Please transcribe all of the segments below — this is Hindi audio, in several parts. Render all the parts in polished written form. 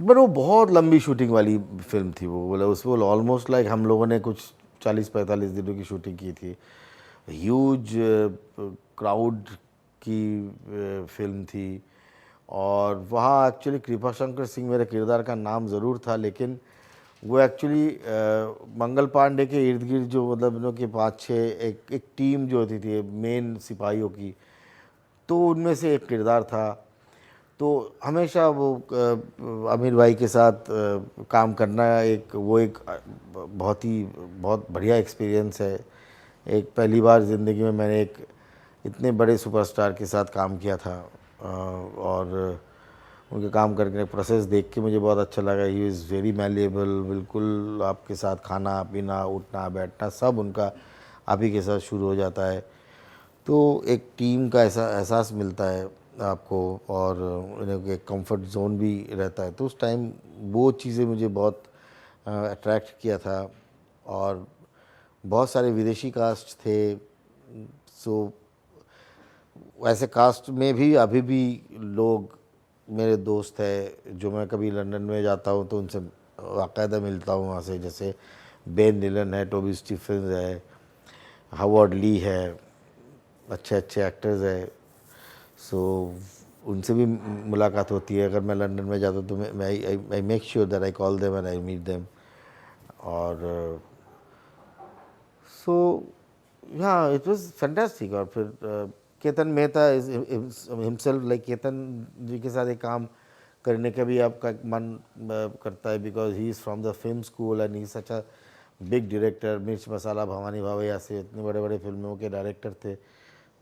पर वो बहुत लंबी शूटिंग वाली फिल्म थी वो, बोला उसमें ऑलमोस्ट लाइक हम लोगों ने कुछ 40-45 दिनों की शूटिंग की थी। ह्यूज क्राउड की फिल्म थी। और वहाँ एक्चुअली कृपा शंकर सिंह मेरे किरदार का नाम ज़रूर था, लेकिन वो एक्चुअली मंगल पांडे के इर्द गिर्द जो मतलब उन के 5-6 एक टीम जो होती थी मेन सिपाहियों की, तो उनमें से एक किरदार था। तो हमेशा वो आमिर भाई के साथ काम करना बहुत बढ़िया एक्सपीरियंस है। एक पहली बार ज़िंदगी में मैंने एक इतने बड़े सुपरस्टार के साथ काम किया था, और उनके काम करके प्रोसेस देख के मुझे बहुत अच्छा लगा। ही इज़ वेरी मैलेबल, बिल्कुल आपके साथ खाना पीना उठना बैठना सब उनका आप ही के साथ शुरू हो जाता है। तो एक टीम का ऐसा एहसास मिलता है आपको, और एक कंफर्ट जोन भी रहता है। तो उस टाइम वो चीज़ें मुझे बहुत अट्रैक्ट किया था। और बहुत सारे विदेशी कास्ट थे, सो वैसे कास्ट में भी अभी भी लोग मेरे दोस्त है जो मैं कभी लंदन में जाता हूँ तो उनसे बाकायदा मिलता हूँ वहाँ से, जैसे बेन निलन है, टोबी स्टीफेंस है, हावर्ड ली है, अच्छे अच्छे एक्टर्स है। सो उनसे भी मुलाकात होती है। अगर मैं लंदन में जाता हूँ तो मैं I make sure that I call them and I meet them. और सो हाँ, इट वाज फैंटास्टिक। और फिर Ketan Mehta is himself, like Ketan ji के साथ एक काम करने का भी आपका मन करता है, because he is from the film school and he such a big director. मिर्च मसाला, भवानी भावैया से इतने बड़े बड़े फिल्मों के डायरेक्टर थे।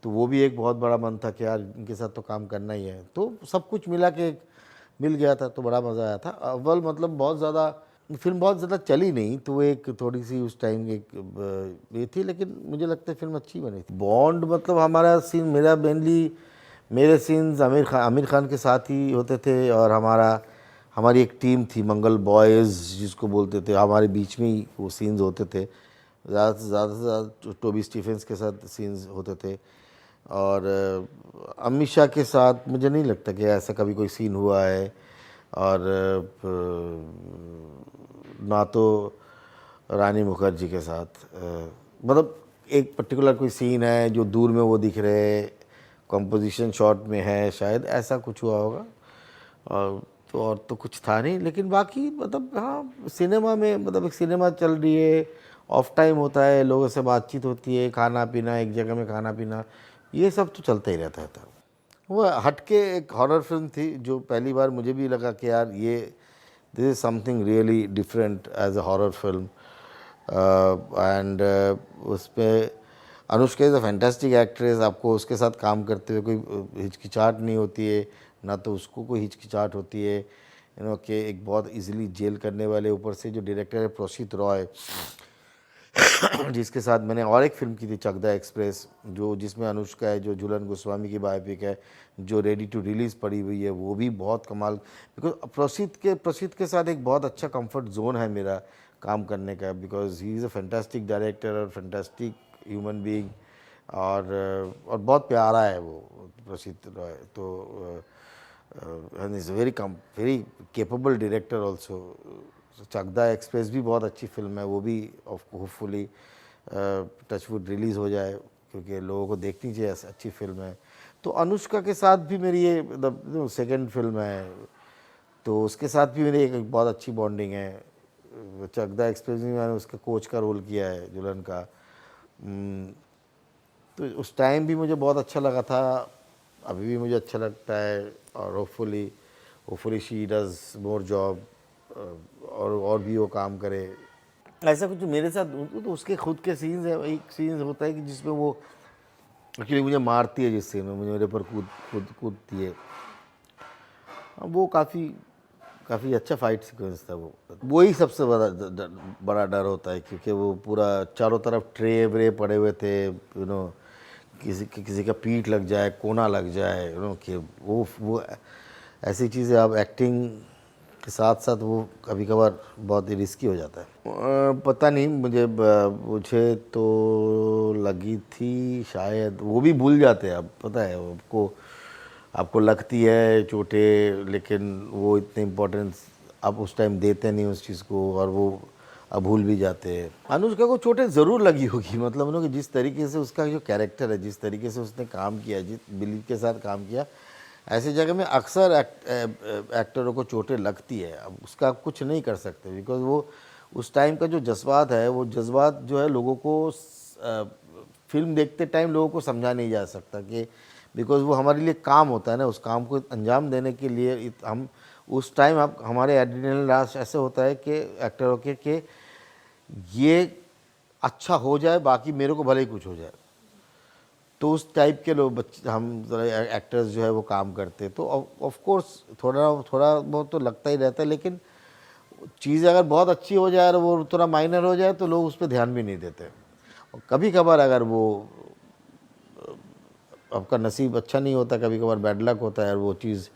तो वो भी एक बहुत बड़ा मन था कि यार इनके साथ तो काम करना ही है। तो सब कुछ मिला के मिल गया था, तो बड़ा मज़ा आया था। अव्वल मतलब बहुत ज़्यादा फिल्म बहुत ज़्यादा चली नहीं, तो वो एक थोड़ी सी उस टाइम एक ये थी, लेकिन मुझे लगता है फिल्म अच्छी बनी थी। बॉन्ड मतलब हमारा सीन, मेरा मेनली मेरे सीन्स आमिर खान के साथ ही होते थे। और हमारी एक टीम थी मंगल बॉयज़ जिसको बोलते थे, हमारे बीच में ही वो सीन्स होते थे। ज़्यादा से ज़्यादा टोबी स्टीफेंस के साथ सीन्स होते थे। और अमित शाह के साथ मुझे नहीं लगता कि ऐसा कभी कोई सीन हुआ है। और ना तो रानी मुखर्जी के साथ, मतलब एक पर्टिकुलर कोई सीन है जो दूर में वो दिख रहे, कंपोजिशन शॉट में है, शायद ऐसा कुछ हुआ होगा। और तो कुछ था नहीं। लेकिन बाकी मतलब हाँ, सिनेमा में मतलब एक सिनेमा चल रही है, ऑफ टाइम होता है, लोगों से बातचीत होती है, खाना पीना, एक जगह में खाना पीना, ये सब तो चलता ही रहता था। वो हटके एक हॉरर फिल्म थी जो पहली बार मुझे भी लगा कि यार ये this is something really different as a horror film. And उसमें Anushka is a fantastic actress. आपको उसके साथ काम करते हुए कोई हिचकिचाहट नहीं होती है, ना तो उसको कोई हिचकिचाहट होती है। कि एक बहुत इजीली जेल करने वाले, ऊपर से जो डायरेक्टर है प्रोसित रॉय, जिसके साथ मैंने और एक फिल्म की थी चकदा एक्सप्रेस, जो जिसमें अनुष्का है, जो झूलन गोस्वामी की बायोपिक है, जो रेडी टू रिलीज़ पड़ी हुई है, वो भी बहुत कमाल। बिकॉज प्रसिद्ध के साथ एक बहुत अच्छा कंफर्ट जोन है मेरा काम करने का, because he is a fantastic director और फैंटास्टिक ह्यूमन बीइंग। और बहुत प्यारा है वो प्रसिद्ध रॉय। तो and is very capable director also. Chakda express भी बहुत अच्छी फिल्म है, वो भी होपफुली टचवुड रिलीज़ हो जाए, क्योंकि लोगों को देखनी चाहिए, ऐसी अच्छी फिल्म है। तो अनुष्का के साथ भी मेरी ये मतलब सेकंड फिल्म है, तो उसके साथ भी मेरी एक बहुत अच्छी बॉन्डिंग है। चकदा एक्सप्रेस में मैंने उसका कोच का रोल किया है, दुल्हन का। तो उस टाइम भी मुझे बहुत अच्छा लगा था, अभी भी मुझे अच्छा लगता है। और hopefully she does more job, और भी वो काम करे। ऐसा कुछ मेरे साथ तो उसके खुद के सीन्स है। एक सीन्स होता है कि जिसमें वो एक्चुअली मुझे मारती है, जिस सीन में मुझे मेरे पर कूदती है। वो काफ़ी काफ़ी अच्छा फाइट सीक्वेंस था। वो वही सबसे बड़ा डर होता है, क्योंकि वो पूरा चारों तरफ ट्रे व्रे पड़े हुए थे, किसी का पीठ लग जाए, कोना लग जाए, कि वो ऐसी चीज़ें आप एक्टिंग के साथ साथ वो कभी कभार बहुत ही रिस्की हो जाता है। पता नहीं, मुझे तो लगी थी शायद, वो भी भूल जाते हैं अब, पता है आपको लगती है चोटें, लेकिन वो इतने इम्पोर्टेंस आप उस टाइम देते नहीं उस चीज़ को और वो अब भूल भी जाते हैं। अनुष्का को चोटें ज़रूर लगी होगी, मतलब उन्होंने जिस तरीके से उसका जो कैरेक्टर है, जिस तरीके से उसने काम किया, जिस दिलीप के साथ काम किया, ऐसी जगह में अक्सर एक्टरों को चोटें लगती है। अब उसका आप कुछ नहीं कर सकते, बिकॉज वो उस टाइम का जो जज्बात है, वो जज्बात जो है लोगों को फिल्म देखते टाइम लोगों को समझा नहीं जा सकता कि, बिकॉज वो हमारे लिए काम होता है ना, उस काम को अंजाम देने के लिए हम उस टाइम आप हमारे एड्रेनलिन रश ऐसे होता है कि एक्टरों के कि ये अच्छा हो जाए, बाकी मेरे को भले ही कुछ हो जाए। तो उस टाइप के लोग बच्चे हम एक्टर्स जो है वो काम करते, तो ऑफ कोर्स थोड़ा थोड़ा बहुत तो लगता ही रहता है, लेकिन चीज़ अगर बहुत अच्छी हो जाए और वो थोड़ा माइनर हो जाए तो लोग उस पर ध्यान भी नहीं देते। और कभी कभार अगर वो आपका नसीब अच्छा नहीं होता, कभी कभार बैड लक होता है और वो चीज़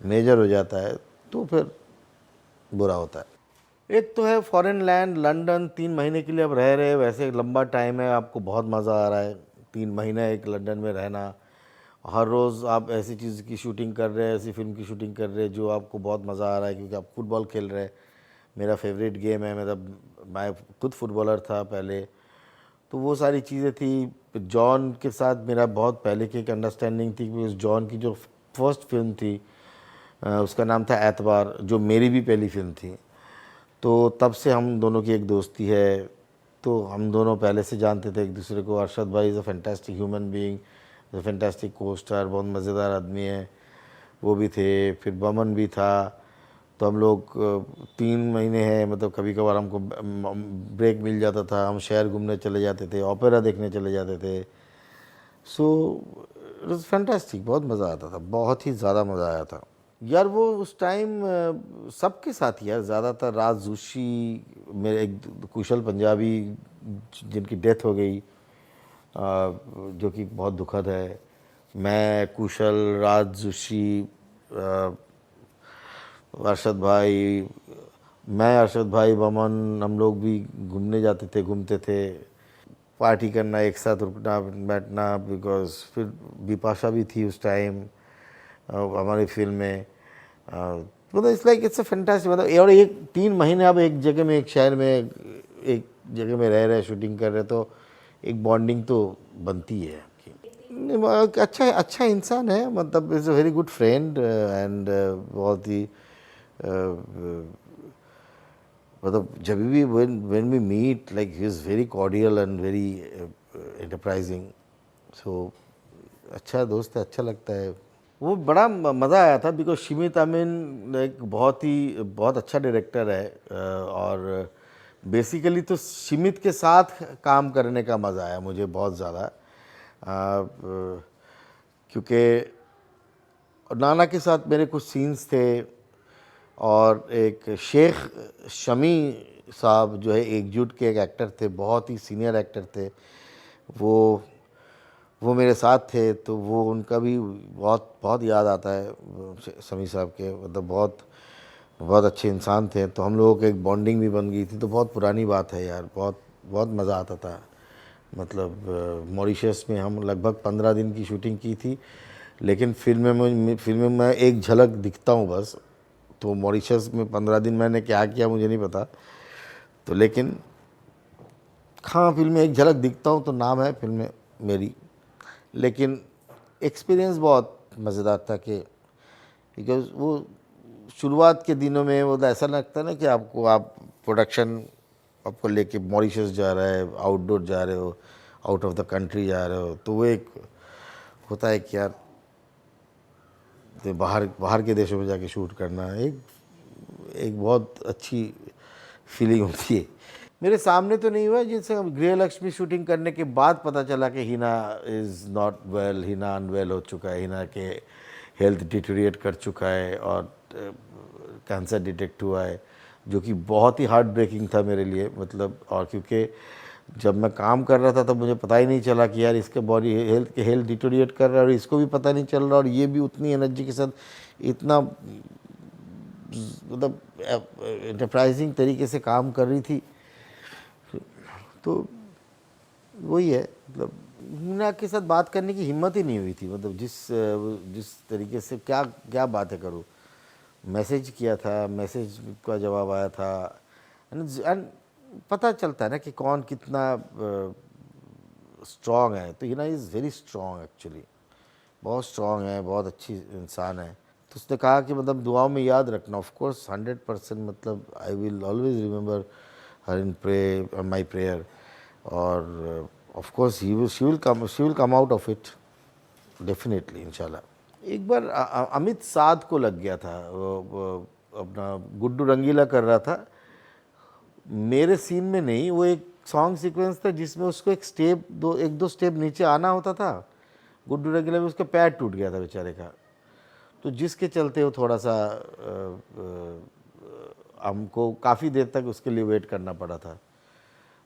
मेजर हो जाता है तो फिर बुरा होता है। एक तो है फॉरेन लैंड, लंदन 3 महीने के लिए आप रह रहे हैं, वैसे एक लंबा टाइम है, आपको बहुत मज़ा आ रहा है 3 महीने एक लंदन में रहना। हर रोज़ आप ऐसी चीज़ की शूटिंग कर रहे हैं, ऐसी फिल्म की शूटिंग कर रहे हैं जो आपको बहुत मज़ा आ रहा है, क्योंकि आप फुटबॉल खेल रहे हैं। मेरा फेवरेट गेम है, मतलब मैं खुद फुटबॉलर था पहले, तो वो सारी चीज़ें थी। जॉन के साथ मेरा बहुत पहले की एक अंडरस्टैंडिंग थी, कि उस जॉन की जो फर्स्ट फिल्म थी उसका नाम था एतबार, जो मेरी भी पहली फिल्म थी। तो तब से हम दोनों की एक दोस्ती है, तो हम दोनों पहले से जानते थे एक दूसरे को। अरशद भाई is a fantastic human being, is a fantastic को स्टार, बहुत मज़ेदार आदमी है, वो भी थे। फिर बमन भी था। तो हम लोग 3 महीने हैं, मतलब कभी कभार हमको ब्रेक मिल जाता था, हम शहर घूमने चले जाते थे, ओपेरा देखने चले जाते थे। सो इट वॉज फैंटास्टिक, बहुत मज़ा आता था, बहुत ही ज़्यादा मज़ा आया था यार। वो उस टाइम सबके साथ यार, ज़्यादातर राज जोशी, मेरे एक कुशल पंजाबी जिनकी डेथ हो गई, जो कि बहुत दुखद है। मैं, कुशल, राज जोशी, अरशद भाई, मैं, अरशद भाई, बमन, हम लोग भी घूमने जाते थे, घूमते थे, पार्टी करना, एक साथ रुकना बैठना। बिकॉज फिर बिपाशा भी थी उस टाइम हमारी फिल्म में। मतलब it's like it's a fantastic, मतलब और एक 3 महीने आप एक जगह में, एक शहर में, एक जगह में रह रहे, शूटिंग कर रहे, तो एक बॉन्डिंग तो बनती है आपकी। अच्छा अच्छा इंसान है, मतलब is a very good friend and बहुत ही मतलब जब भी when we meet, like he is very cordial and very enterprising. So अच्छा दोस्त है, अच्छा लगता है। वो बड़ा मज़ा आया था, बिकॉज शिमित अमीन एक बहुत अच्छा डायरेक्टर है, और बेसिकली तो शिमित के साथ काम करने का मज़ा आया मुझे बहुत ज़्यादा, क्योंकि नाना के साथ मेरे कुछ सीन्स थे, और एक शेख शमी साहब जो है एकजुट के एक एक्टर थे, बहुत ही सीनियर एक्टर थे, वो मेरे साथ थे। तो वो उनका भी बहुत बहुत याद आता है शमी साहब के, मतलब बहुत बहुत अच्छे इंसान थे। तो हम लोगों की एक बॉन्डिंग भी बन गई थी, तो बहुत पुरानी बात है यार, बहुत बहुत मज़ा आता था। मतलब मॉरिशस में हम लगभग 15 दिन की शूटिंग की थी, लेकिन फिल्म में मैं एक झलक दिखता हूँ बस। तो मॉरिशस में 15 दिन मैंने क्या किया मुझे नहीं पता, तो लेकिन हाँ फिल्म में एक झलक दिखता हूँ तो नाम है फिल्म में मेरी। लेकिन एक्सपीरियंस बहुत मज़ेदार था, कि बिकॉज वो शुरुआत के दिनों में वो ऐसा लगता है ना कि आप प्रोडक्शन आपको लेके मॉरिशस जा रहा है, आउटडोर जा रहे हो, आउट ऑफ द कंट्री जा रहे हो, तो वो एक होता है कि यार तो बाहर के देशों में जाके शूट करना एक बहुत अच्छी फीलिंग होती है। मेरे सामने तो नहीं हुआ, जिनसे गृह लक्ष्मी शूटिंग करने के बाद पता चला कि Hina is not well, Hina unwell हो चुका है, हिना के हेल्थ डिटेरिएट कर चुका है और कैंसर डिटेक्ट हुआ है, जो कि बहुत ही हार्ट ब्रेकिंग था मेरे लिए। मतलब और क्योंकि जब मैं काम कर रहा था तब मुझे पता ही नहीं चला कि यार इसके बॉडी हेल्थ डिटेरिएट कर रहा है, और इसको भी पता नहीं चल रहा, और ये भी उतनी एनर्जी के साथ इतना मतलब एंटरप्राइजिंग तरीके से काम कर रही थी। तो वही है, मतलब हिना के साथ बात करने की हिम्मत ही नहीं हुई थी, मतलब जिस तरीके से क्या क्या बातें करूँ। मैसेज किया था, मैसेज का जवाब आया था। एंड पता चलता है ना कि कौन कितना स्ट्रॉन्ग है। तो Hina is very strong actually, बहुत स्ट्रॉन्ग है, बहुत अच्छी इंसान है। तो उसने कहा कि मतलब दुआओं में याद रखना। ऑफ कोर्स 100%, मतलब I will always remember her in pray my prayer. और of course she will come out of it definitely इंशाल्लाह। एक बार अमित साध को लग गया था, वो अपना गुड्डू रंगीला कर रहा था, मेरे सीन में नहीं, वो एक सॉन्ग सीक्वेंस था जिसमें उसको एक दो स्टेप नीचे आना होता था। गुड्डू रंगीला में उसका पैर टूट गया था बेचारे का, तो जिसके चलते वो थोड़ा सा हमको काफ़ी देर तक उसके लिए वेट करना पड़ा था।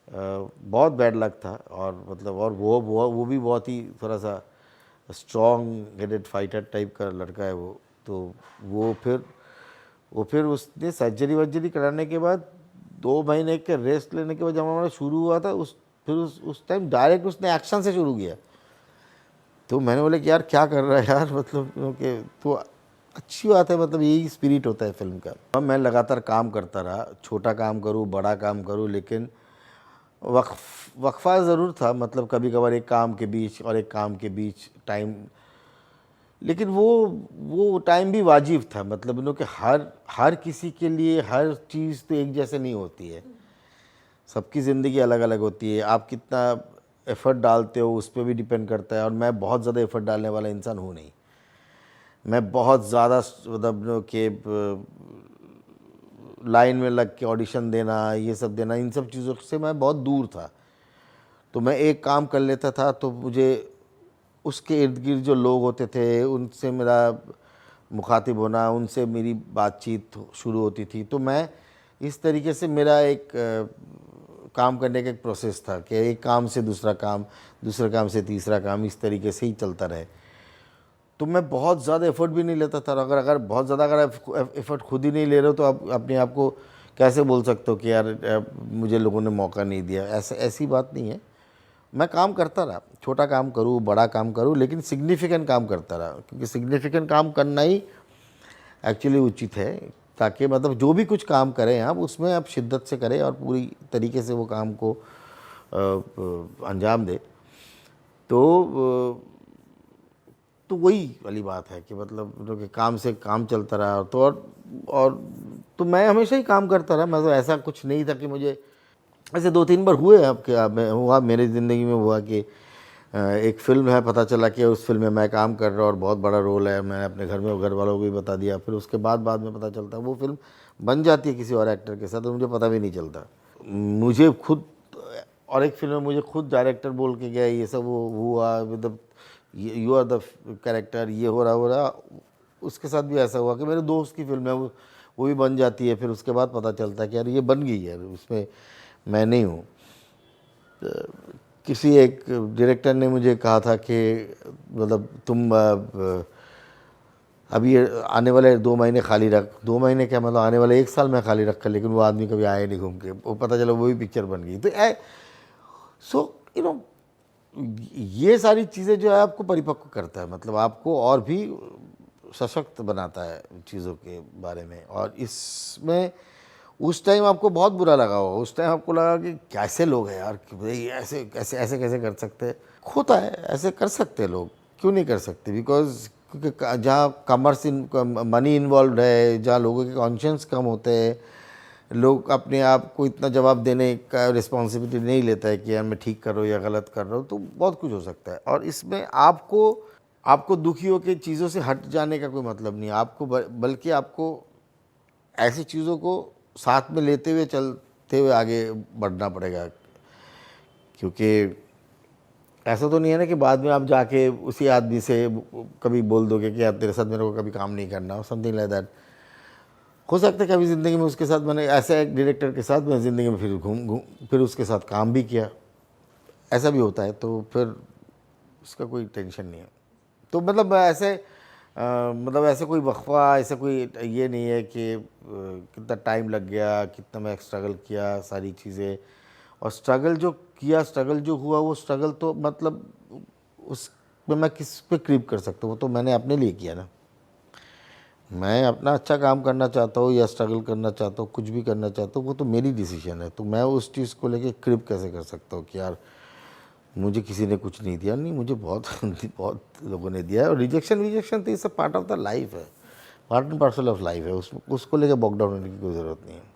बहुत बैड लक था। और मतलब और वो भी बहुत ही थोड़ा सा स्ट्रॉन्ग हेडेड फाइटर टाइप का लड़का है वो। तो वो फिर उसने सर्जरी वर्जरी कराने के बाद 2 महीने के रेस्ट लेने के बाद जब हमारा शुरू हुआ था उस टाइम डायरेक्ट उसने एक्शन से शुरू किया। तो मैंने बोला कि यार क्या कर रहा है यार, मतलब कि तो अच्छी बात है, मतलब यही स्पिरिट होता है फिल्म का। अब मैं लगातार काम करता रहा, छोटा काम करूँ बड़ा काम करूँ, लेकिन वक्फा ज़रूर था, मतलब कभी कभार एक काम के बीच और एक काम के बीच टाइम, लेकिन वो टाइम भी वाजिब था। मतलब नो कि हर किसी के लिए हर चीज़ तो एक जैसे नहीं होती है, सबकी ज़िंदगी अलग अलग होती है। आप कितना एफ़र्ट डालते हो उस पर भी डिपेंड करता है। और मैं बहुत ज़्यादा एफ़र्ट डालने वाला इंसान हूँ नहीं, मैं बहुत ज़्यादा मतलब कि लाइन में लग के ऑडिशन देना, ये सब देना, इन सब चीज़ों से मैं बहुत दूर था। तो मैं एक काम कर लेता था तो मुझे उसके इर्द गिर्द जो लोग होते थे उनसे मेरा मुखातिब होना, उनसे मेरी बातचीत शुरू होती थी। तो मैं इस तरीके से मेरा एक काम करने का एक प्रोसेस था कि एक काम से दूसरा काम, दूसरे काम से तीसरा काम, इस तरीके से ही चलता रहे। तो मैं बहुत ज़्यादा एफ़र्ट भी नहीं लेता था। अगर बहुत ज़्यादा एफ़र्ट खुद ही नहीं ले रहे हो तो आप अपने आप को कैसे बोल सकते हो कि यार मुझे लोगों ने मौका नहीं दिया। ऐसी बात नहीं है। मैं काम करता रहा, छोटा काम करूँ बड़ा काम करूँ, लेकिन सिग्निफिकेंट काम करता रहा, क्योंकि सिग्निफिकेंट काम करना ही एक्चुअली उचित है। ताकि मतलब जो भी कुछ काम करें आप उसमें आप शिद्दत से करें और पूरी तरीके से वो काम को अंजाम दें। तो वही वाली बात है कि मतलब जो कि काम से काम चलता रहा। तो और तो मैं हमेशा ही काम करता रहा। मैं तो ऐसा कुछ नहीं था कि मुझे ऐसे 2-3 बार हुए अब क्या हुआ मेरी ज़िंदगी में हुआ कि एक फ़िल्म है, पता चला कि उस फिल्म में मैं काम कर रहा हूँ और बहुत बड़ा रोल है, मैंने अपने घर वालों को भी बता दिया। फिर उसके बाद में पता चलता है वो फिल्म बन जाती है किसी और एक्टर के साथ, तो मुझे पता भी नहीं चलता। मुझे खुद और एक फिल्म में मुझे खुद डायरेक्टर बोल के गया ये सब वो हुआ, मतलब यू आर द कैरेक्टर, ये हो रहा। उसके साथ भी ऐसा हुआ कि मेरे दोस्त की फिल्म है वो भी बन जाती है। फिर उसके बाद पता चलता है कि यार ये बन गई है, उसमें मैं नहीं हूँ। किसी एक डायरेक्टर ने मुझे कहा था कि मतलब तुम अभी आने वाले 2 महीने खाली रख। 2 महीने क्या, मतलब आने वाले 1 साल में खाली रखा, लेकिन वो आदमी कभी आया नहीं घूम के। वो पता चला वो भी पिक्चर बन गई। तो सो यू नो ये सारी चीज़ें जो है आपको परिपक्व करता है, मतलब आपको और भी सशक्त बनाता है चीज़ों के बारे में। और इसमें उस टाइम आपको बहुत बुरा लगा हो, उस टाइम आपको लगा कि कैसे लोग हैं यार, कि भाई ऐसे कैसे कर सकते हैं। होता है, ऐसे कर सकते हैं लोग, क्यों नहीं कर सकते। बिकॉज क्योंकि जहाँ मनी इन्वॉल्व है, जहाँ लोगों के कॉन्शियस कम होते हैं, लोग अपने आप को इतना जवाब देने का रिस्पॉन्सिबिलिटी नहीं लेता है कि यार मैं ठीक कर रहा हूँ या गलत कर रहा हूँ, तो बहुत कुछ हो सकता है। और इसमें आपको दुखियों के चीज़ों से हट जाने का कोई मतलब नहीं है आपको, बल्कि आपको ऐसी चीज़ों को साथ में लेते हुए चलते हुए आगे बढ़ना पड़ेगा। क्योंकि ऐसा तो नहीं है ना कि बाद में आप जाके उसी आदमी से कभी बोल दोगे कि यार तेरे साथ मेरे को कभी काम नहीं करना, समथिंग लाइक दैट। हो सकता है कभी ज़िंदगी में उसके साथ मैंने ऐसे एक डायरेक्टर के साथ मैं ज़िंदगी में फिर उसके साथ काम भी किया, ऐसा भी होता है। तो फिर उसका कोई टेंशन नहीं है। तो मतलब मतलब ऐसे कोई वक्फा, ऐसा कोई ये नहीं है कि कितना टाइम लग गया, कितना मैं स्ट्रगल किया, सारी चीज़ें। और स्ट्रगल जो हुआ वो स्ट्रगल तो मतलब उस पे मैं किस पे क्रीप कर सकता हूँ, वो तो मैंने अपने लिए किया ना। मैं अपना अच्छा काम करना चाहता हूँ या स्ट्रगल करना चाहता हूँ, कुछ भी करना चाहता हूँ, वो तो मेरी डिसीजन है। तो मैं उस चीज़ को लेके क्रिप कैसे कर सकता हूँ कि यार मुझे किसी ने कुछ नहीं दिया? नहीं, मुझे बहुत बहुत लोगों ने दिया है। और रिजेक्शन तो ये सब पार्ट ऑफ द लाइफ है, part and parcel of life है। उसको लेके बॉक डाउन होने की कोई ज़रूरत नहीं है।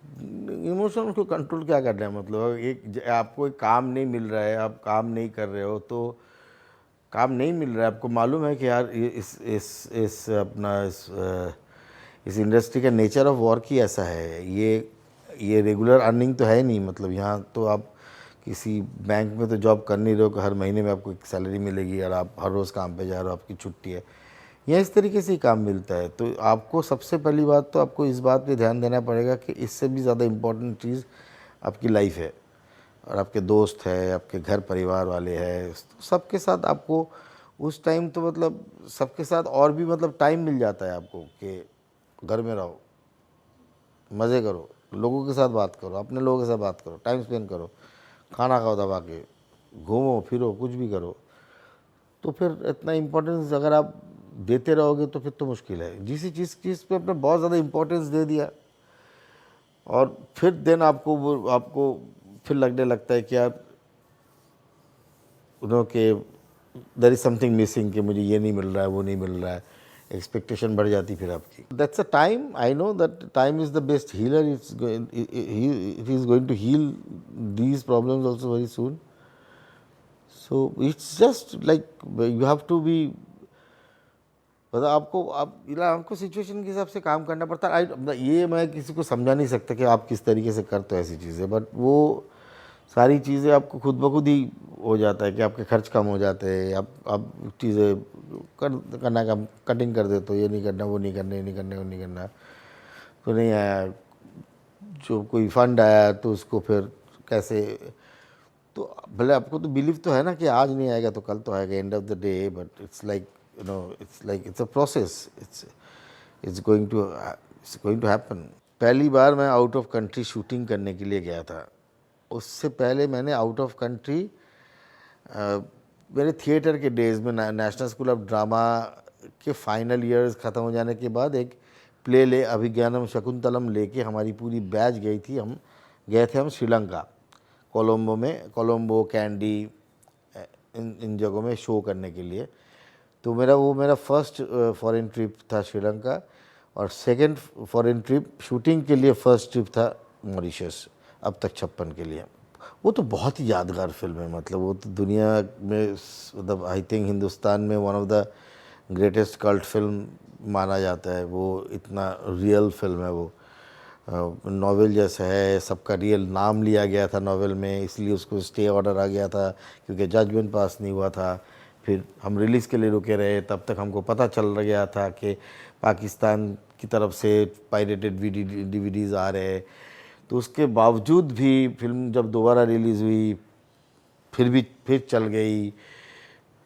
इमोशन को कंट्रोल क्या करना है? मतलब आपको एक काम नहीं मिल रहा है, आप काम नहीं कर रहे हो, तो काम नहीं मिल रहा है, आपको मालूम है कि यार इस अपना इस इंडस्ट्री का नेचर ऑफ वर्क ही ऐसा है। ये रेगुलर अर्निंग तो है नहीं। मतलब यहाँ तो आप किसी बैंक में तो जॉब कर नहीं रहे हो कि हर महीने में आपको एक सैलरी मिलेगी और आप हर रोज़ काम पे जा रहे हो, आपकी छुट्टी है। यहाँ इस तरीके से ही काम मिलता है। तो आपको सबसे पहली बात तो आपको इस बात पे ध्यान देना पड़ेगा कि इससे भी ज़्यादा इम्पोर्टेंट चीज़ आपकी लाइफ है, और आपके दोस्त है, आपके घर परिवार वाले हैं, सबके साथ आपको उस टाइम तो मतलब सबके साथ और भी मतलब टाइम मिल जाता है आपको कि घर में रहो, मज़े करो, लोगों के साथ बात करो, अपने लोगों के साथ बात करो, टाइम स्पेंड करो, खाना खाओ दबा के, घूमो फिरो, कुछ भी करो। तो फिर इतना इम्पोर्टेंस अगर आप देते रहोगे तो फिर तो मुश्किल है। जिस चीज़ पे आपने बहुत ज़्यादा इम्पोर्टेंस दे दिया और फिर देन आपको फिर लगने लगता है कि यार के देयर इज़ समथिंग मिसिंग, कि मुझे ये नहीं मिल रहा है, वो नहीं मिल रहा है, एक्सपेक्टेशन बढ़ जाती फिर आपकी। That's a time, I know that time is the best healer. It is going to heal these problems also very soon. So it's just like you have to be, मतलब आपको सिचुएशन के हिसाब से काम करना पड़ता है। ये मैं किसी को समझा नहीं सकता कि आप किस तरीके से करते हो ऐसी चीज़ें, बट वो सारी चीज़ें आपको खुद ब खुद ही हो जाता है कि आपके खर्च कम हो जाते हैं। आप चीज़ें करना कम, कटिंग कर देते हो, ये नहीं करना, वो नहीं करना, ये नहीं करना, वो नहीं करना। तो नहीं आया, जो कोई फंड आया तो उसको फिर कैसे, तो भले आपको तो बिलीव तो है ना कि आज नहीं आएगा तो कल तो आएगा, end of the day, but it's like it's a process, it's going to happen. पहली बार मैं आउट ऑफ कंट्री शूटिंग करने के लिए गया था। उससे पहले मैंने आउट ऑफ कंट्री मेरे थिएटर के डेज़ में नेशनल स्कूल ऑफ ड्रामा के फाइनल ईयर्स ख़त्म हो जाने के बाद एक प्ले ले अभिज्ञानम शकुंतलम लेके हमारी पूरी बैच गई थी। हम गए थे श्रीलंका, कोलंबो, कैंडी, इन जगहों में शो करने के लिए। तो मेरा फर्स्ट फॉरेन ट्रिप था श्रीलंका, और सेकंड फॉरेन ट्रिप शूटिंग के लिए फर्स्ट ट्रिप था मॉरिशस, अब तक 56 के लिए। वो तो बहुत ही यादगार फिल्म है। मतलब वो तो दुनिया में, मतलब आई थिंक हिंदुस्तान में one of the greatest cult film माना जाता है। वो इतना रियल फिल्म है, वो नॉवेल जैसा है, सबका रियल नाम लिया गया था नॉवेल में, इसलिए उसको स्टे ऑर्डर आ गया था क्योंकि जजमेंट पास नहीं हुआ था। फिर हम रिलीज़ के लिए रुके रहे, तब तक हमको पता चल गया था कि पाकिस्तान की तरफ से पायरेटेड डीवीडीज़ आ रहे हैं। तो उसके बावजूद भी फिल्म जब दोबारा रिलीज़ हुई, फिर चल गई।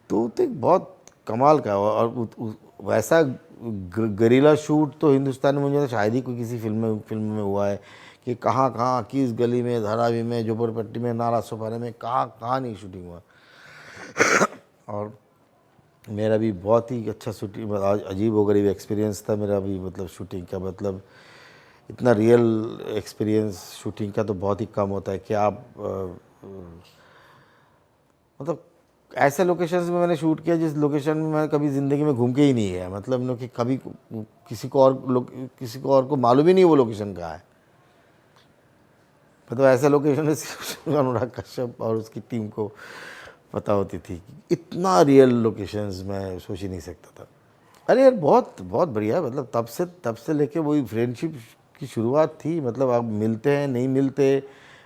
तो एक बहुत कमाल का, और वैसा गरिला शूट तो हिंदुस्तान में मुझे शायद ही कोई किसी फिल्म में हुआ है कि कहाँ किस गली में, धारावी में, झोपड़पट्टी में, नाला सोपारे में, कहाँ नहीं शूटिंग हुआ। और मेरा भी बहुत ही अच्छा शूटिंग, अजीब व गरीब एक्सपीरियंस था मेरा भी। मतलब शूटिंग का मतलब इतना रियल एक्सपीरियंस शूटिंग का तो बहुत ही कम होता है कि आप मतलब ऐसे लोकेशंस में मैंने शूट किया जिस लोकेशन में मैं कभी ज़िंदगी में घूम के ही नहीं गया। मतलब कि कभी किसी को और को मालूम ही नहीं वो लोकेशन कहाँ है। मतलब ऐसा लोकेशन है सिर्फ अनुराग कश्यप और उसकी टीम को पता होती थी। इतना रियल लोकेशंस मैं सोच ही नहीं सकता था। अरे यार बहुत बहुत बढ़िया। मतलब तब से लेके वही फ्रेंडशिप की शुरुआत थी। मतलब अब मिलते हैं, नहीं मिलते।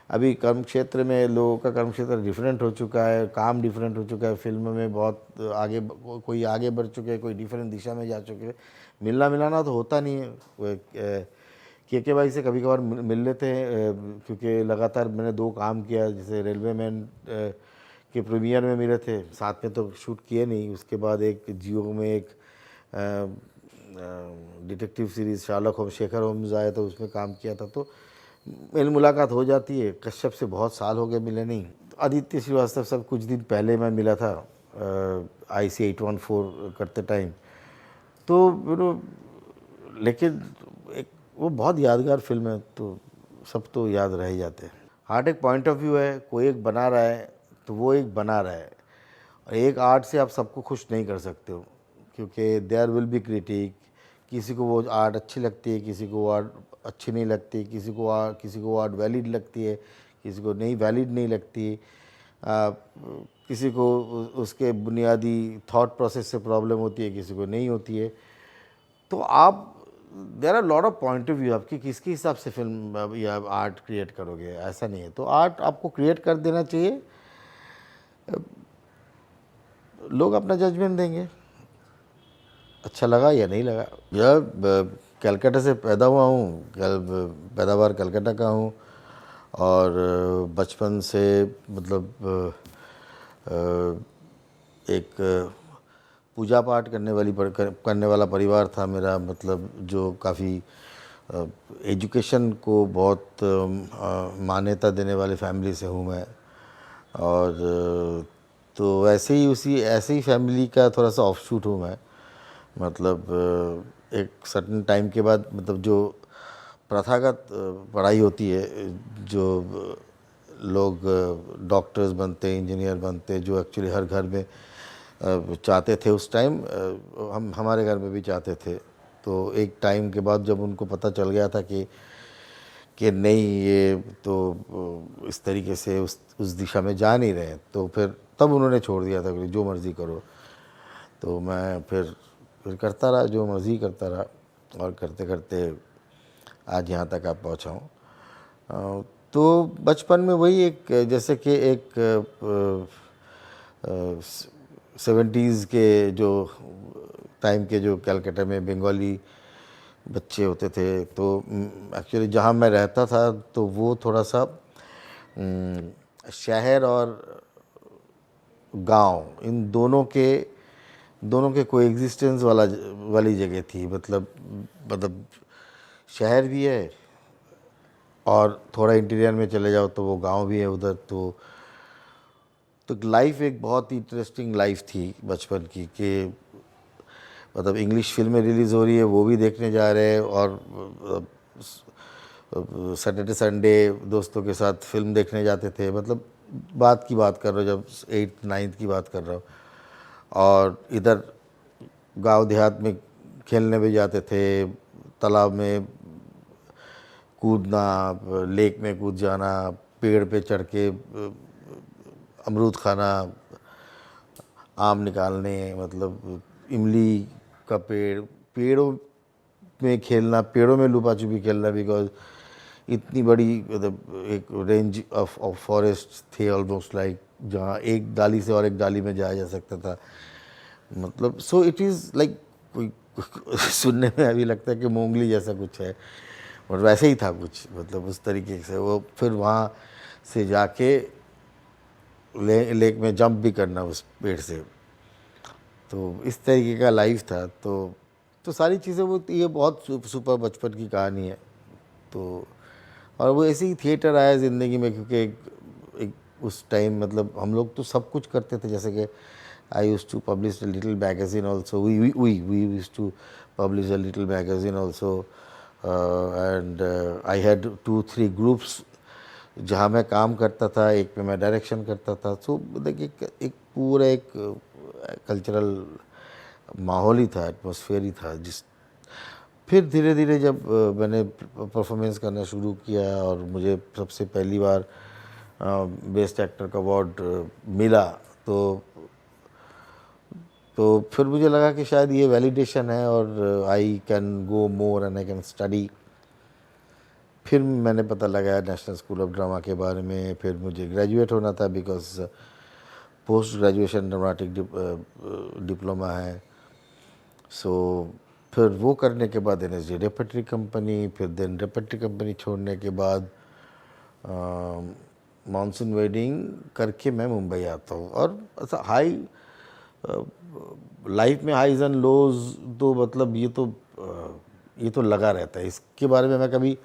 अभी कर्म क्षेत्र में लोगों का कर्म क्षेत्र डिफरेंट हो चुका है, काम डिफरेंट हो चुका है, फिल्म में बहुत आगे, कोई आगे बढ़ चुके हैं, कोई डिफरेंट दिशा में जा चुके हैं। मिलना मिलाना तो होता नहीं है। के भाई से कभी कभार मिल लेते हैं क्योंकि लगातार मैंने 2 काम किया। जैसे रेलवे मैन के प्रीमियर में मिले थे, साथ में तो शूट किए नहीं। उसके बाद एक जियो में एक detective series Sherlock Holmes, Shekhar Holmes आया तो उसमें काम किया था। तो मेरी मुलाकात हो जाती है। कश्यप से बहुत साल हो गए मिले नहीं। आदित्य श्रीवास्तव सब कुछ दिन पहले मैं मिला था IC 814 करते टाइम। तो लेकिन एक वो बहुत यादगार फिल्म है, तो सब तो याद रह ही जाते हैं। आर्ट एक पॉइंट ऑफ व्यू है, कोई एक बना रहा है तो वो एक बना रहा है, और एक आर्ट से आप सबको खुश नहीं कर सकते हो, क्योंकि देयर विल बी क्रिटिक। किसी को वो आर्ट अच्छी लगती है, किसी को वो आर्ट अच्छी नहीं लगती, किसी को वो आर्ट वैलिड लगती है, किसी को नहीं वैलिड नहीं लगती, किसी को उसके बुनियादी थॉट प्रोसेस से प्रॉब्लम होती है, किसी को नहीं होती है। तो आप there are lot of point of view, आपकी किसके हिसाब से फिल्म या आर्ट क्रिएट करोगे, ऐसा नहीं है। तो आर्ट आपको क्रिएट कर देना चाहिए, लोग अपना जजमेंट देंगे, अच्छा लगा या नहीं लगा। यार कलकत्ता से पैदा हुआ हूँ, पैदावार कलकत्ता का हूँ, और बचपन से मतलब एक पूजा पाठ करने वाला परिवार था मेरा, मतलब जो काफ़ी एजुकेशन को बहुत मान्यता देने वाले फैमिली से हूँ मैं। और तो ऐसे ही फैमिली का थोड़ा सा ऑफशूट हूँ मैं। मतलब एक सर्टेन टाइम के बाद, मतलब जो प्रथागत पढ़ाई होती है, जो लोग डॉक्टर्स बनते, इंजीनियर बनते, जो एक्चुअली हर घर में चाहते थे उस टाइम, हम हमारे घर में भी चाहते थे। तो एक टाइम के बाद जब उनको पता चल गया था कि नहीं, ये तो इस तरीके से उस दिशा में जा नहीं रहे, तो फिर तब उन्होंने छोड़ दिया था कि जो मर्ज़ी करो। तो मैं फिर करता रहा, जो मर्ज़ी करता रहा, और करते करते आज यहाँ तक आप पहुँचा हूँ। तो बचपन में वही एक, जैसे कि एक 70s के जो टाइम के जो कलकत्ता में बंगाली बच्चे होते थे, तो एक्चुअली जहाँ मैं रहता था तो वो थोड़ा सा शहर और गांव, इन दोनों के कोएग्जिस्टेंस वाली जगह थी। मतलब शहर भी है और थोड़ा इंटीरियर में चले जाओ तो वो गांव भी है उधर। तो लाइफ एक बहुत ही इंटरेस्टिंग लाइफ थी बचपन की, कि मतलब इंग्लिश फिल्में रिलीज़ हो रही है वो भी देखने जा रहे हैं, और सैटरडे संडे दोस्तों के साथ फिल्म देखने जाते थे। मतलब बात कर रहा हूँ, जब 8th 9th की बात कर रहा हूँ। और इधर गांव देहात में खेलने भी जाते थे, तालाब में कूदना, लेक में कूद जाना, पेड़ पे चढ़ के अमरूद खाना, आम निकालने, मतलब इमली का पेड़ों में खेलना, पेड़ों में लुका छुपी खेलना, बिकॉज इतनी बड़ी मतलब एक रेंज ऑफ फॉरेस्ट थे ऑलमोस्ट, लाइक जहाँ एक डाली से और एक डाली में जाया जा सकता था। मतलब सो इट इज़ लाइक कोई सुनने में अभी लगता है कि मोंगली जैसा कुछ है, और वैसे ही था कुछ, मतलब उस तरीके से। वो फिर वहाँ से जाके लेक में जंप भी करना उस पेड़ से, तो इस तरीके का लाइफ था। तो सारी चीज़ें, वो ये बहुत सुपर बचपन की कहानी है। तो और वो ऐसे ही थिएटर आया ज़िंदगी में, क्योंकि एक उस टाइम मतलब हम लोग तो सब कुछ करते थे। जैसे कि I used to publish a little magazine also, we used to publish a little magazine also, and I had 2-3 groups जहाँ मैं काम करता था, एक में मैं डायरेक्शन करता था। सो देखिए एक पूरा एक कल्चरल माहौल ही था, एटमॉस्फेयर ही था। फिर धीरे धीरे जब मैंने परफॉर्मेंस करना शुरू किया और मुझे सबसे पहली बार बेस्ट एक्टर का अवार्ड मिला, तो फिर मुझे लगा कि शायद ये वैलिडेशन है, और आई can go more and I can study. फिर मैंने पता लगाया नेशनल स्कूल ऑफ ड्रामा के बारे में। फिर मुझे ग्रेजुएट होना था, because post graduation dramatic diploma है। सो फिर वो करने के बाद NSD रेपर्टरी कंपनी, फिर देन रेपर्टरी कंपनी छोड़ने के बाद मानसून वेडिंग करके मैं मुंबई आता हूँ। और ऐसा लाइफ में हाईज एंड लोज, तो मतलब ये तो लगा रहता है। इसके बारे में मैं कभी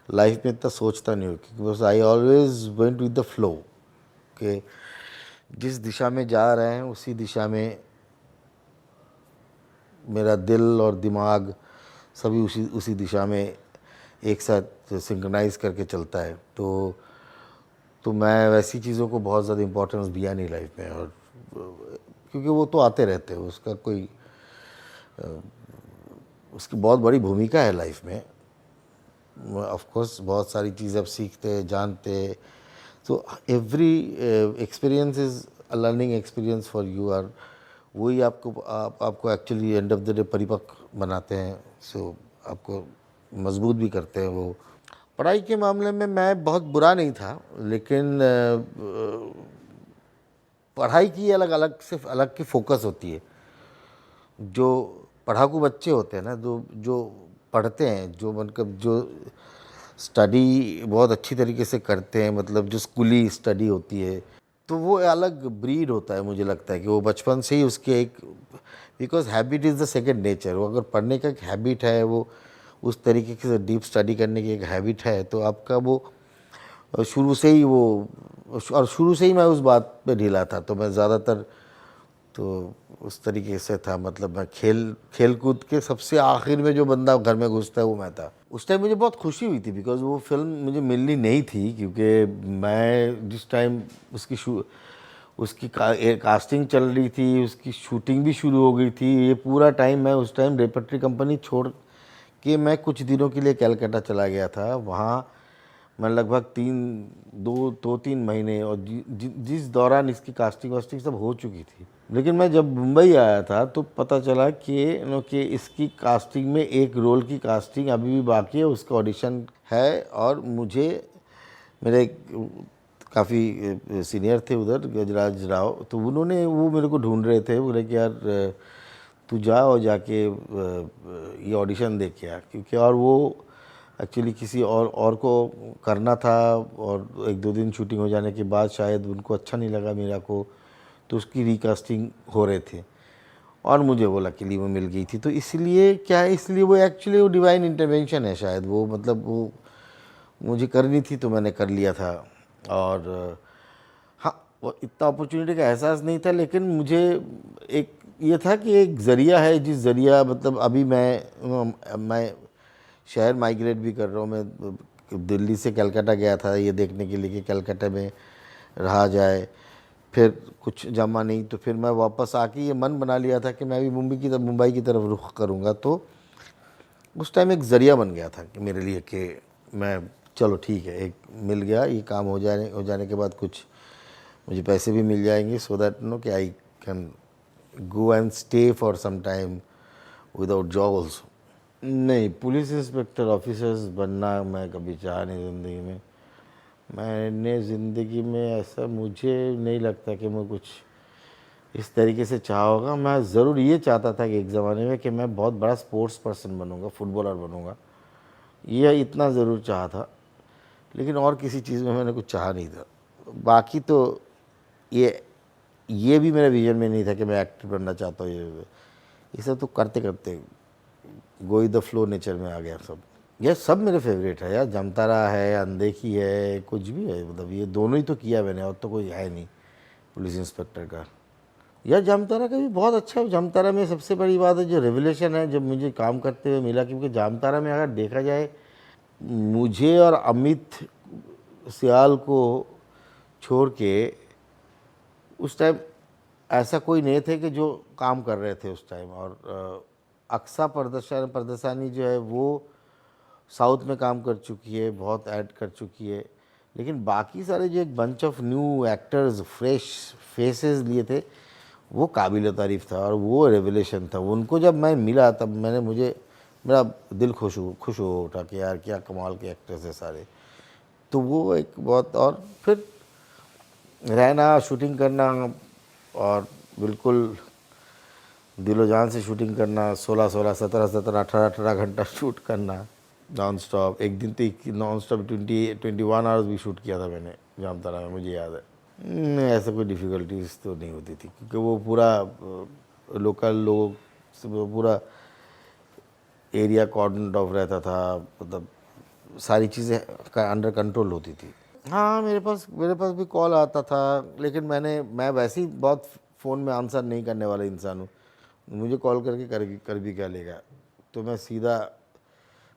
लाइफ में इतना सोचता नहीं हूँ, क्योंकि I always went with the flow, कि जिस दिशा में जा रहे हैं उसी दिशा में मेरा दिल और दिमाग सभी उसी उसी दिशा में एक साथ सिंक्रोनाइज करके चलता है। तो मैं वैसी चीज़ों को बहुत ज़्यादा इम्पोर्टेंस दिया नहीं लाइफ में, और क्योंकि वो तो आते रहते हैं, उसका कोई उसकी बहुत बड़ी भूमिका है लाइफ में। ऑफ कोर्स बहुत सारी चीज़ें आप सीखते जानते, तो every experience is a learning experience for you, और वही आपको actually and of the day परिपक्व बनाते हैं। सो आपको मजबूत भी करते हैं वो। पढ़ाई के मामले में मैं बहुत बुरा नहीं था, लेकिन पढ़ाई की अलग अलग सिर्फ अलग की फोकस होती है। जो पढ़ाकू बच्चे होते हैं ना, जो जो पढ़ते हैं, जो मतलब जो स्टडी बहुत अच्छी तरीके से करते हैं, मतलब जो स्कूली स्टडी होती है, तो वो अलग ब्रीड होता है। मुझे लगता है कि वो बचपन से ही उसके एक, because habit is the second nature. वो अगर पढ़ने का एक हैबिट है, वो उस तरीके से डीप स्टडी करने की एक हैबिट है, तो आपका वो शुरू से ही वो, और शुरू से ही मैं उस बात पे ढीला था। तो मैं ज़्यादातर तो उस तरीके से था, मतलब मैं खेल कूद के सबसे आखिर में जो बंदा घर में घुसता है वो मैं था। उस टाइम मुझे बहुत खुशी हुई थी, बिकॉज वो फिल्म मुझे मिलनी नहीं थी, क्योंकि मैं जिस टाइम उसकी कास्टिंग चल रही थी, उसकी शूटिंग भी शुरू हो गई थी। ये पूरा टाइम मैं उस टाइम रेपर्टरी कंपनी छोड़ के मैं कुछ दिनों के लिए कलकत्ता चला गया था। वहाँ मैं लगभग 2-3 महीने, और जिस दौरान इसकी कास्टिंग वास्टिंग सब हो चुकी थी। लेकिन मैं जब मुंबई आया था तो पता चला कि इसकी कास्टिंग में एक रोल की कास्टिंग अभी भी बाकी है, उसका ऑडिशन है। और मुझे मेरे काफ़ी सीनियर थे उधर, गजराज राव, तो उन्होंने वो मेरे को ढूंढ रहे थे। बोले कि यार तू जा और जाके ये ऑडिशन दे के आ, क्योंकि और वो एक्चुअली किसी और को करना था, और 1-2 दिन शूटिंग हो जाने के बाद शायद उनको अच्छा नहीं लगा मेरा को, तो उसकी रिकास्टिंग हो रहे थे, और मुझे वो लकीली वो मिल गई थी। तो इसलिए क्या है, इसलिए वो एक्चुअली वो डिवाइन इंटरवेंशन है शायद, वो मतलब वो मुझे करनी थी तो मैंने कर लिया था। और हाँ, वो इतना अपॉर्चुनिटी का एहसास नहीं था, लेकिन मुझे एक ये था कि एक ज़रिया है, जिस ज़रिया मतलब अभी मैं शहर माइग्रेट भी कर रहा हूँ। मैं दिल्ली से कलकत्ता गया था ये देखने के लिए कि कलकत्ता में रहा जाए, फिर कुछ जमा नहीं, तो फिर मैं वापस आके ये मन बना लिया था कि मैं भी मुंबई की तरफ रुख करूँगा। तो उस टाइम एक ज़रिया बन गया था कि मेरे लिए कि मैं, चलो ठीक है, एक मिल गया, ये काम हो जाने के बाद कुछ मुझे पैसे भी मिल जाएंगे, सो दैट नो कि I can go and stay for some time without job also. नहीं, पुलिस इंस्पेक्टर ऑफिसर्स बनना मैं कभी चाहा नहीं ज़िंदगी में। मैंने ज़िंदगी में ऐसा मुझे नहीं लगता कि मैं कुछ इस तरीके से चाहा होगा। मैं ज़रूर ये चाहता था कि एक ज़माने में कि मैं बहुत बड़ा स्पोर्ट्स पर्सन बनूंगा, फुटबॉलर बनूंगा, ये इतना ज़रूर चाहा था। लेकिन और किसी चीज़ में मैंने कुछ चाहा नहीं था। बाकी तो ये भी मेरे विजन में नहीं था कि मैं एक्टर बनना चाहता हूँ। ये सब तो करते करते go with the flow nature में आ गया सब। ये सब मेरे फेवरेट है यार, जमतारा है, अनदेखी है, कुछ भी है, मतलब ये दोनों ही तो किया मैंने, और तो कोई है नहीं पुलिस इंस्पेक्टर का। यार जामतारा का भी बहुत अच्छा है। जामतारा में सबसे बड़ी बात है जो रेवलेशन है जब मुझे काम करते हुए मिला, क्योंकि जामतारा में अगर देखा जाए, मुझे और अमित सियाल को छोड़ के उस टाइम ऐसा कोई नहीं थे कि जो काम कर रहे थे उस टाइम। और अक्सा परदसानी जो है वो साउथ में काम कर चुकी है, बहुत ऐड कर चुकी है। लेकिन बाकी सारे जो एक bunch of new actors, fresh faces लिए थे, वो काबिल तारीफ़ था और वो रेवलेशन था। उनको जब मैं मिला तब मेरा दिल खुश हो उठा कि यार क्या कमाल के एक्टर्स है सारे। तो वो एक बहुत, और फिर रहना, शूटिंग करना, और बिल्कुल दिलो जान से शूटिंग करना, 16-16, 17-17, 18-18 घंटा शूट करना नॉन स्टॉप। एक दिन तो नॉन स्टॉप 21 आवर्स भी शूट किया था मैंने जामतारा में, मुझे याद है। नहीं, ऐसा कोई डिफ़िकल्टीज तो नहीं होती थी, क्योंकि वो पूरा लोकल लोग से पूरा एरिया कॉर्डन ऑफ रहता था, मतलब सारी चीज़ें अंडर कंट्रोल होती थी। हाँ, मेरे पास भी कॉल आता था, लेकिन मैं वैसे ही बहुत फ़ोन में आंसर नहीं करने वाला इंसान हूँ। मुझे कॉल करके कर भी क्या लेगा, तो मैं सीधा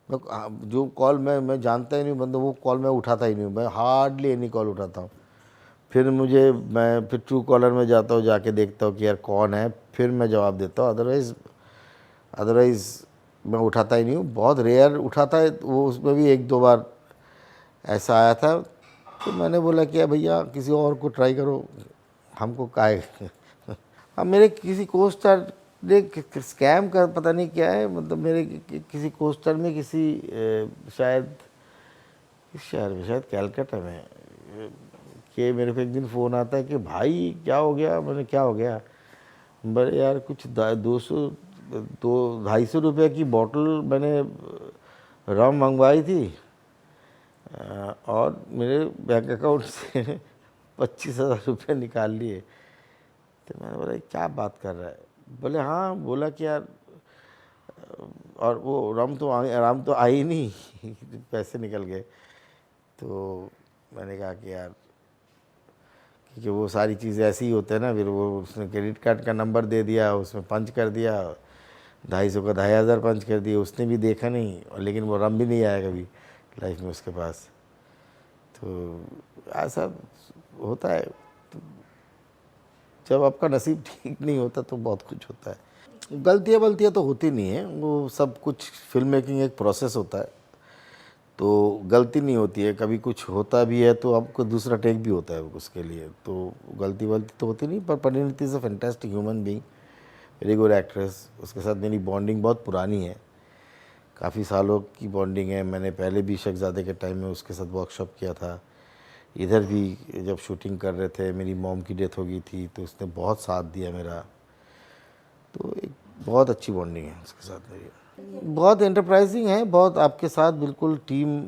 जो कॉल मैं जानता ही नहीं बंदा, वो कॉल मैं उठाता ही नहीं हूँ, मैं हार्डली एनी कॉल उठाता हूँ। फिर मैं फिर ट्रू कॉलर में जाता हूँ, जाके देखता हूँ कि यार कौन है, फिर मैं जवाब देता हूँ। अदरवाइज़ मैं उठाता ही नहीं हूँ, बहुत रेयर उठाता है वो। उसमें भी एक दो बार ऐसा आया था, तो मैंने बोला कि भैया किसी और को ट्राई करो, हमको काहे। अब मेरे किसी को स्टार ने स्कैम का पता नहीं क्या है, मतलब मेरे किसी को स्टार में शायद इस शहर में, शायद कैलकाटा में, कि मेरे को एक दिन फ़ोन आता है कि भाई क्या हो गया। मैंने क्या हो गया, बड़े यार कुछ 200-250 रुपये की बॉटल मैंने रम मंगवाई थी और मेरे बैंक अकाउंट से 25,000 रुपये निकाल लिए। तो मैंने बोला क्या बात कर रहा है। बोले हाँ, बोला कि यार, और वो आराम तो आई नहीं पैसे निकल गए। तो मैंने कहा कि यार, क्योंकि वो सारी चीज़ें ऐसी ही होते हैं ना, फिर वो उसने क्रेडिट कार्ड का नंबर दे दिया, उसमें पंच कर दिया, 250 का 2,500 पंच कर दिए, उसने भी देखा नहीं, और लेकिन वो रम भी नहीं आया कभी लाइफ में उसके पास। तो ऐसा होता है। तो जब आपका नसीब ठीक नहीं होता तो बहुत कुछ होता है। गलतियाँ तो होती नहीं है, वो सब कुछ फिल्म मेकिंग एक प्रोसेस होता है, तो गलती नहीं होती है। कभी कुछ होता भी है तो आपको दूसरा टेक भी होता है उसके लिए, तो गलती तो होती नहीं। पर Parineeti is a fantastic human being, very good actress. उसके साथ मेरी बॉन्डिंग बहुत पुरानी है, काफ़ी सालों की बॉन्डिंग है। मैंने पहले भी शहज़ादे के टाइम में उसके साथ वर्कशॉप किया था। इधर भी जब शूटिंग कर रहे थे, मेरी मॉम की डेथ हो गई थी, तो उसने बहुत साथ दिया मेरा। तो एक बहुत अच्छी बॉन्डिंग है उसके साथ मेरी। बहुत एंटरप्राइजिंग है, बहुत आपके साथ बिल्कुल टीम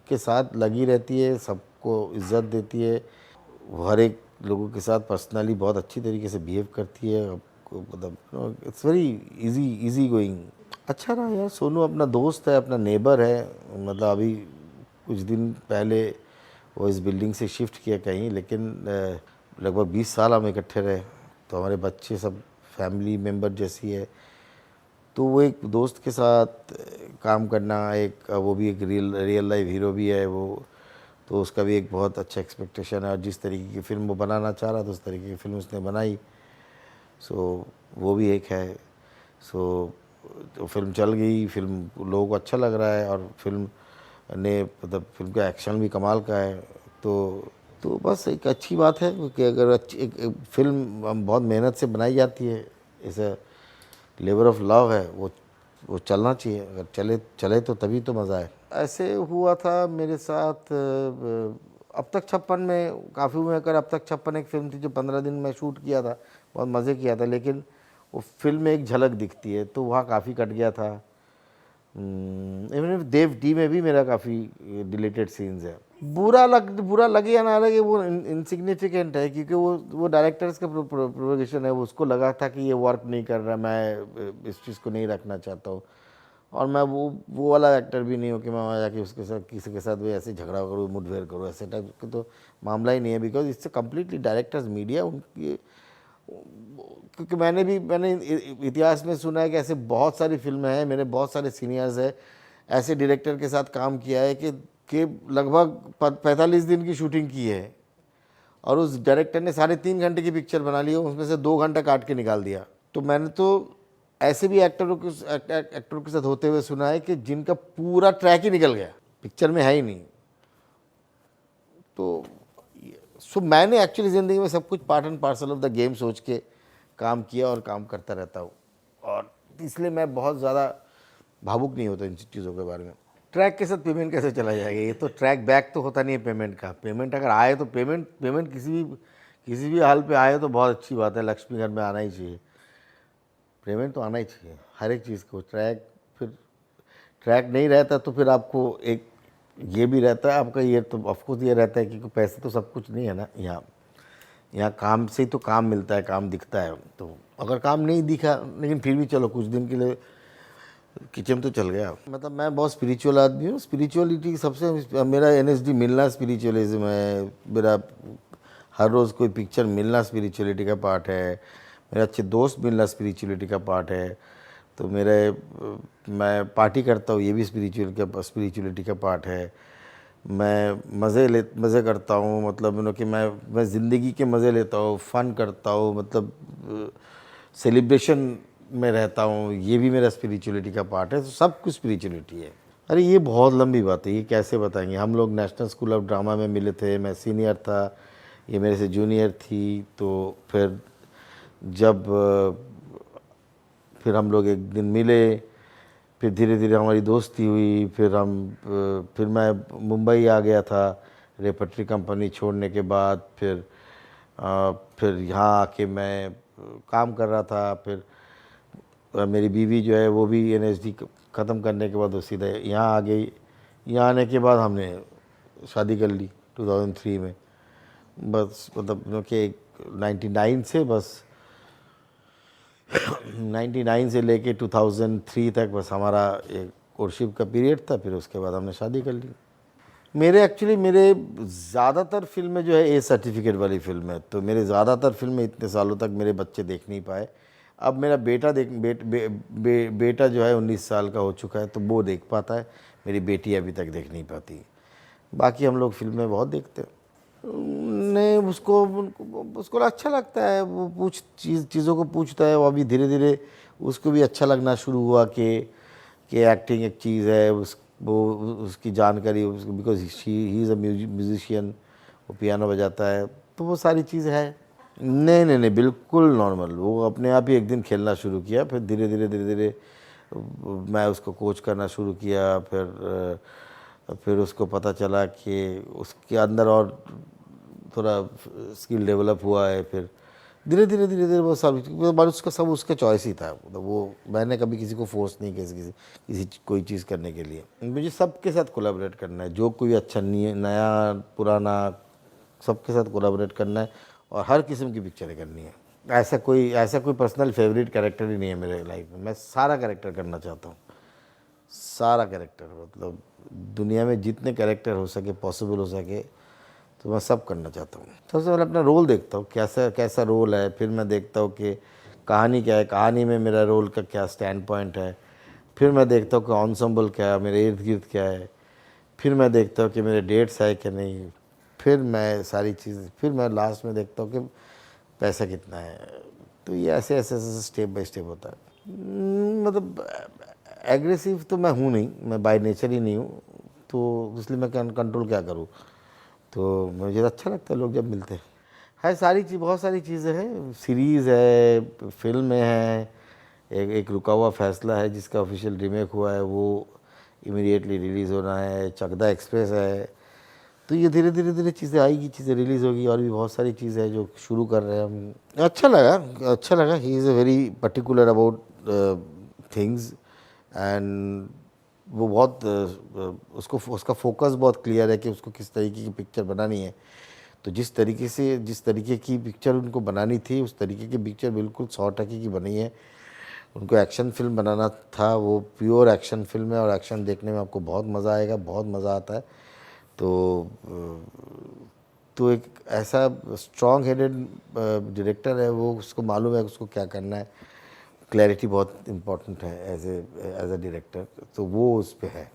के साथ लगी रहती है, सबको इज्जत देती है, हर एक लोगों के साथ पर्सनली बहुत अच्छी तरीके से बिहेव करती है आपको, मतलब इट्स वेरी इजी गोइंग। अच्छा रहा यार। सोनू अपना दोस्त है, अपना नेबर है, मतलब अभी कुछ दिन पहले वो इस बिल्डिंग से शिफ्ट किया कहीं, लेकिन लगभग 20 साल हम इकट्ठे रहे, तो हमारे बच्चे सब फैमिली मेम्बर जैसी है। तो वो एक दोस्त के साथ काम करना, एक वो भी एक रियल लाइफ हीरो भी है वो, तो उसका भी एक बहुत अच्छा एक्सपेक्टेशन है, और जिस तरीके की फ़िल्म वो बनाना चाह रहा था उस तरीके की फ़िल्म उसने बनाई। सो वो भी एक है। सो तो फिल्म चल गई, फिल्म लोगों को अच्छा लग रहा है, और फिल्म ने मतलब फिल्म का एक्शन भी कमाल का है। तो बस एक अच्छी बात है कि अगर अच्छी एक फिल्म बहुत मेहनत से बनाई जाती है, ऐसा लेबर ऑफ लव है, वो चलना चाहिए। अगर चले तो तभी तो मज़ा है। ऐसे हुआ था मेरे साथ अब तक 56 में, काफ़ी हुए कर। अब तक 56 एक फ़िल्म थी जो 15 दिन में शूट किया था, बहुत मज़े किया था, लेकिन वो फिल्म में एक झलक दिखती है तो वहाँ काफ़ी कट गया था। इवन देव डी में भी मेरा काफ़ी डिलीटेड सीन्स है। बुरा लगे या ना लगे, वो इनसिग्निफिकेंट है, क्योंकि वो डायरेक्टर्स का प्रोवोकेशन है। वो उसको लगा था कि ये वर्क नहीं कर रहा, मैं इस चीज़ को नहीं रखना चाहता हूँ, और मैं वो वाला एक्टर भी नहीं हूँ कि मैं वहाँ जाके उसके साथ किसी के साथ भी ऐसे झगड़ा करूँ, मुठभेड़ करूँ, ऐसे टाइप का तो मामला ही नहीं है। बिकॉज इससे कम्प्लीटली डायरेक्टर्स मीडिया उनकी, क्योंकि मैंने इतिहास में सुना है कि ऐसे बहुत सारी फिल्में हैं, मेरे बहुत सारे सीनियर्स हैं, ऐसे डायरेक्टर के साथ काम किया है कि लगभग 45 दिन की शूटिंग की है, और उस डायरेक्टर ने 3.5 घंटे की पिक्चर बना ली, उसमें से 2 घंटा काट के निकाल दिया। तो मैंने तो ऐसे भी एक्टरों के साथ होते हुए सुना है कि जिनका पूरा ट्रैक ही निकल गया, पिक्चर में है ही नहीं। तो मैंने एक्चुअली ज़िंदगी में सब कुछ part and parcel of the game सोच के काम किया और काम करता रहता हूँ, और इसलिए मैं बहुत ज़्यादा भावुक नहीं होता इन चीज़ों के बारे में। ट्रैक के साथ पेमेंट कैसे चला जाएगा, ये तो ट्रैक बैक तो होता नहीं है पेमेंट का। पेमेंट अगर आए तो पेमेंट किसी भी हाल पे आए तो बहुत अच्छी बात है, लक्ष्मी घर में आना ही चाहिए, पेमेंट तो आना ही चाहिए हर एक चीज़ को। फिर ट्रैक नहीं रहता तो फिर आपको एक ये भी रहता है आपका, ये तो ऑफकोर्स ये रहता है कि पैसे तो सब कुछ नहीं है ना। यहाँ काम से ही तो काम मिलता है, काम दिखता है। तो अगर काम नहीं दिखा, लेकिन फिर भी चलो कुछ दिन के लिए किचन तो चल गया। मतलब मैं बहुत स्पिरिचुअल आदमी हूँ। स्पिरिचुअलिटी सबसे, मेरा एनएसडी मिलना स्पिरिचुअलिज्म है, मेरा हर रोज़ कोई पिक्चर मिलना स्पिरिचुअलिटी का पार्ट है, मेरे अच्छे दोस्त मिलना स्पिरिचुअलिटी का पार्ट है, तो मैं पार्टी करता हूँ, ये भी स्पिरिचुअलिटी का पार्ट है। मैं मज़े करता हूँ, मतलब कि मैं ज़िंदगी के मज़े लेता हूँ, फ़न करता हूँ, मतलब सेलिब्रेशन में रहता हूँ, ये भी मेरा स्पिरिचुअलिटी का पार्ट है। तो सब कुछ स्पिरिचुअलिटी है। अरे ये बहुत लंबी बात है, ये कैसे बताएंगे। हम लोग नेशनल स्कूल ऑफ ड्रामा में मिले थे, मैं सीनियर था, ये मेरे से जूनियर थी। तो फिर हम लोग एक दिन मिले, फिर धीरे धीरे हमारी दोस्ती हुई। फिर मैं मुंबई आ गया था रेपटरी कंपनी छोड़ने के बाद। फिर यहाँ आके मैं काम कर रहा था। फिर मेरी बीवी जो है वो भी एनएसडी ख़त्म करने के बाद वो सीधा यहाँ आ गई। यहाँ आने के बाद हमने शादी कर ली 2003 में। बस मतलब कि 99 से बस 99 से लेके 2003 तक बस हमारा एक कोर्टशिप का पीरियड था। फिर उसके बाद हमने शादी कर ली। मेरे ज़्यादातर फिल्में जो है ए सर्टिफिकेट वाली फिल्म है। तो मेरे ज़्यादातर फिल्में इतने सालों तक मेरे बच्चे देख नहीं पाए। अब मेरा बेटा जो है 19 साल का हो चुका है, तो वो देख पाता है। मेरी बेटी अभी तक देख नहीं पाती। बाकी हम लोग फिल्में बहुत देखते हैं। नहीं, उसको अच्छा लगता है, वो चीज़ों को पूछता है। वो अभी धीरे धीरे उसको भी अच्छा लगना शुरू हुआ कि एक्टिंग एक चीज़ है। उसकी जानकारी, because he is a musician, वो पियानो बजाता है, तो वो सारी चीज़ है। नहीं, बिल्कुल नॉर्मल। वो अपने आप ही एक दिन खेलना शुरू किया। फिर धीरे धीरे मैं उसको कोच करना शुरू किया। फिर उसको पता चला कि उसके अंदर और थोड़ा स्किल डेवलप हुआ है। फिर धीरे धीरे वो सब उसका सब उसका चॉइस ही था। मतलब वो मैंने कभी किसी को फोर्स नहीं किया किसी कोई चीज़ करने के लिए। मुझे सबके साथ कोलैबोरेट करना है, जो कोई अच्छा नया पुराना सबके साथ कोलैबोरेट करना है, और हर किस्म की पिक्चरें करनी है। ऐसा कोई पर्सनल फेवरेट कैरेक्टर ही नहीं है मेरे लाइफ में। मैं सारा कैरेक्टर करना चाहता हूँ, सारा कैरेक्टर। मतलब दुनिया में जितने कैरेक्टर हो सके, पॉसिबल हो सके, तो मैं सब करना चाहता हूँ। सबसे पहले अपना रोल देखता हूँ, कैसा रोल है। फिर मैं देखता हूँ कि कहानी क्या है, कहानी में मेरा रोल का क्या स्टैंड पॉइंट है। फिर मैं देखता हूँ कि ऑनसम्बल क्या है, मेरे इर्द गिर्द क्या है। फिर मैं देखता हूँ कि मेरे डेट्स है कि नहीं। फिर मैं लास्ट में देखता हूँ कि पैसा कितना है। तो ये ऐसे स्टेप बाय स्टेप होता है। मतलब एग्रेसिव तो मैं हूँ नहीं, मैं बाय नेचर ही नहीं हूँ, तो इसलिए मैं कंट्रोल क्या करूँ। तो मुझे अच्छा लगता है लोग जब मिलते हैं। बहुत सारी चीज़ें हैं। सीरीज़ है, फिल्में हैं। एक रुका हुआ फैसला है जिसका ऑफिशियल रीमेक हुआ है, वो इमीडिएटली रिलीज़ होना है। चकदा एक्सप्रेस है। तो ये धीरे धीरे चीज़ें आएगी, चीज़ें रिलीज़ होगी। और भी बहुत सारी चीज़ें हैं जो शुरू कर रहे हैं हम। अच्छा लगा। He is a very particular about things, and वो बहुत उसका फोकस बहुत क्लियर है कि उसको किस तरीके की पिक्चर बनानी है। तो जिस तरीके की पिक्चर उनको बनानी थी, उस तरीके की पिक्चर बिल्कुल 100% की बनी है। उनको एक्शन फिल्म बनाना था, वो प्योर एक्शन फिल्म है, और एक्शन देखने में आपको बहुत मज़ा आएगा, बहुत मज़ा आता है। तो एक ऐसा स्ट्रॉन्ग हेडेड डायरेक्टर है, वो उसको मालूम है उसको क्या करना है। क्लैरिटी बहुत इम्पोर्टेंट है एज अ डायरेक्टर, तो वो उस पे है।